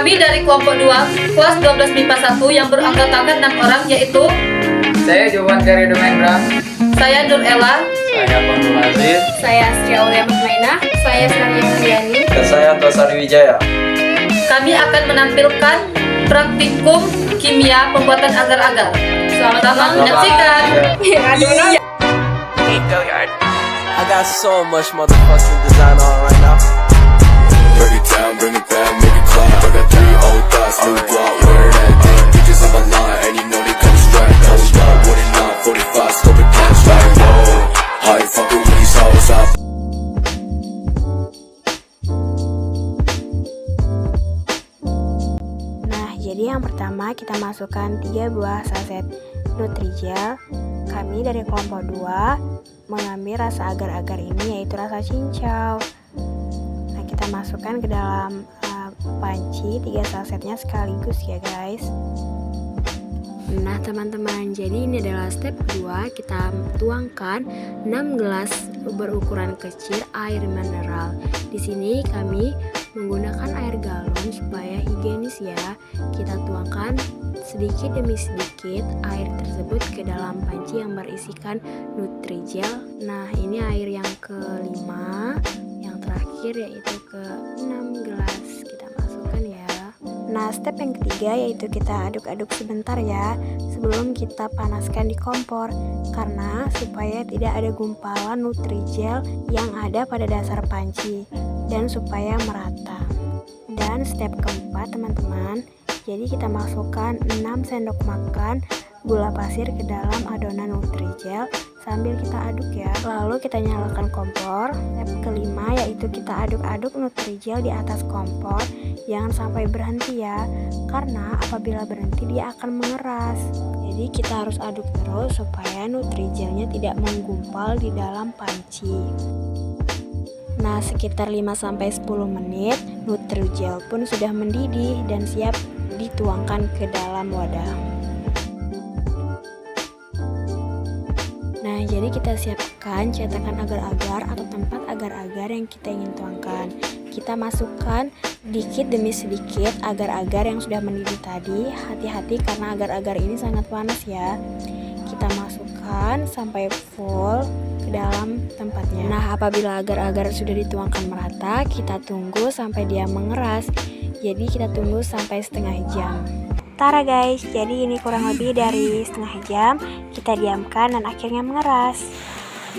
Kami dari kelompok 2, kelas 12 MIPA 1 yang beranggotakan 6 orang, yaitu saya Jovan Kari Demendra, saya Nur Ella, saya Pandu Aziz, saya Astri Aulia Mutmainah, saya Sania Mulyani, dan saya Tosari Wijaya. Kami akan menampilkan praktikum kimia pembuatan agar-agar. Selamat menyaksikan. I got so much motherfucking design on right now. Break it down, bring it back, make it clap. I got 3 old thoughts, new block, where that thing. Bitches on my line, and you know they come straight. Hold up, what it not, 45, scope it cash like, whoa. How you fucking with these hoes up? Nah, jadi yang pertama kita masukkan 3 buah saset Nutrijel. Kami dari kelompok 2 mengambil rasa agar-agar ini, yaitu rasa cincau. Nah, kita masukkan ke dalam panci 3 sasetnya sekaligus ya guys. Nah teman-teman, jadi ini adalah step kedua. Kita tuangkan 6 gelas berukuran kecil air mineral. Di sini kami menggunakan air galon supaya higienis ya. Kita tuangkan sedikit demi sedikit air tersebut ke dalam panci yang berisikan Nutrijel. Nah, ini air yang kelima, yang terakhir yaitu ke 6 gelas kita masukkan ya. Nah, step yang ketiga yaitu kita aduk-aduk sebentar ya sebelum kita panaskan di kompor, karena supaya tidak ada gumpalan Nutrijel yang ada pada dasar panci dan supaya merata. Dan step keempat teman-teman, jadi kita masukkan 6 sendok makan gula pasir ke dalam adonan Nutrijel sambil kita aduk ya. Lalu kita nyalakan kompor. Step kelima yaitu kita aduk-aduk Nutrijel di atas kompor. Jangan sampai berhenti ya, karena apabila berhenti dia akan mengeras. Jadi kita harus aduk terus supaya Nutrijelnya tidak menggumpal di dalam panci. Nah, sekitar 5-10 menit Nutrijel pun sudah mendidih dan siap dituangkan ke dalam wadah. Nah, jadi kita siapkan cetakan agar-agar atau tempat agar-agar yang kita ingin tuangkan. Kita masukkan dikit demi sedikit agar-agar yang sudah mendidih tadi. Hati-hati karena agar-agar ini sangat panas ya. Kita masukkan sampai full ke dalam tempatnya. Nah, apabila agar-agar sudah dituangkan merata, kita tunggu sampai dia mengeras. Jadi kita tunggu sampai setengah jam. Tara guys, jadi ini kurang lebih dari setengah jam kita diamkan dan akhirnya mengeras.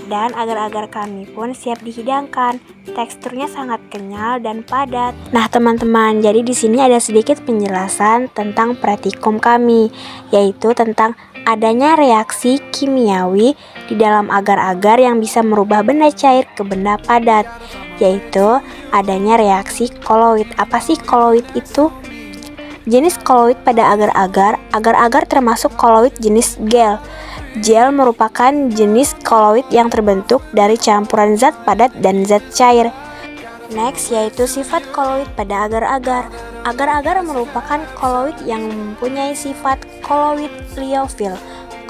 Dan agar-agar kami pun siap dihidangkan. Teksturnya sangat kenyal dan padat. Nah teman-teman, jadi di sini ada sedikit penjelasan tentang praktikum kami, yaitu tentang adanya reaksi kimiawi di dalam agar-agar yang bisa merubah benda cair ke benda padat, yaitu adanya reaksi koloid. Apa sih koloid itu? Jenis koloid pada agar-agar termasuk koloid jenis gel. Gel merupakan jenis koloid yang terbentuk dari campuran zat padat dan zat cair. Next yaitu sifat koloid pada agar-agar. Agar-agar merupakan koloid yang mempunyai sifat koloid liofil.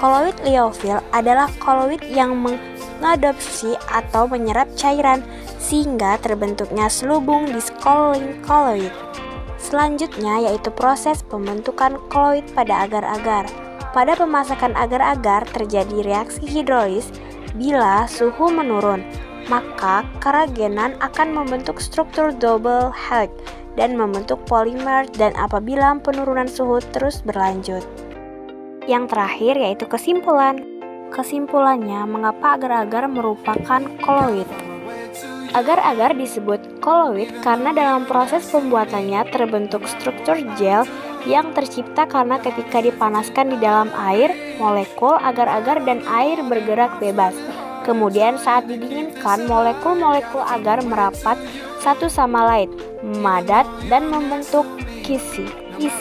Koloid liofil adalah koloid yang mengadopsi atau menyerap cairan sehingga terbentuknya selubung diskoling koloid. Selanjutnya yaitu proses pembentukan koloid pada agar-agar. Pada pemasakan agar-agar terjadi reaksi hidrolis bila suhu menurun, maka keragenan akan membentuk struktur double helix dan membentuk polimer, dan apabila penurunan suhu terus berlanjut. Yang terakhir yaitu kesimpulan. Kesimpulannya, mengapa agar-agar merupakan koloid? Agar-agar disebut koloid karena dalam proses pembuatannya terbentuk struktur gel yang tercipta karena ketika dipanaskan di dalam air, molekul agar-agar dan air bergerak bebas. Kemudian saat didinginkan, molekul-molekul agar merapat satu sama lain, memadat dan membentuk kisi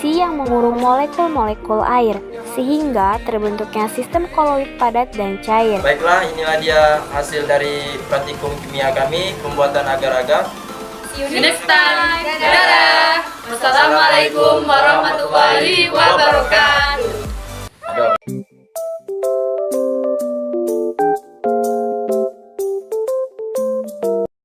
yang mengurung molekul-molekul air, sehingga terbentuknya sistem koloid padat dan cair. Baiklah, inilah dia hasil dari praktikum kimia kami pembuatan agar-agar. See you next time. Dadah. Wassalamualaikum warahmatullahi wabarakatuh.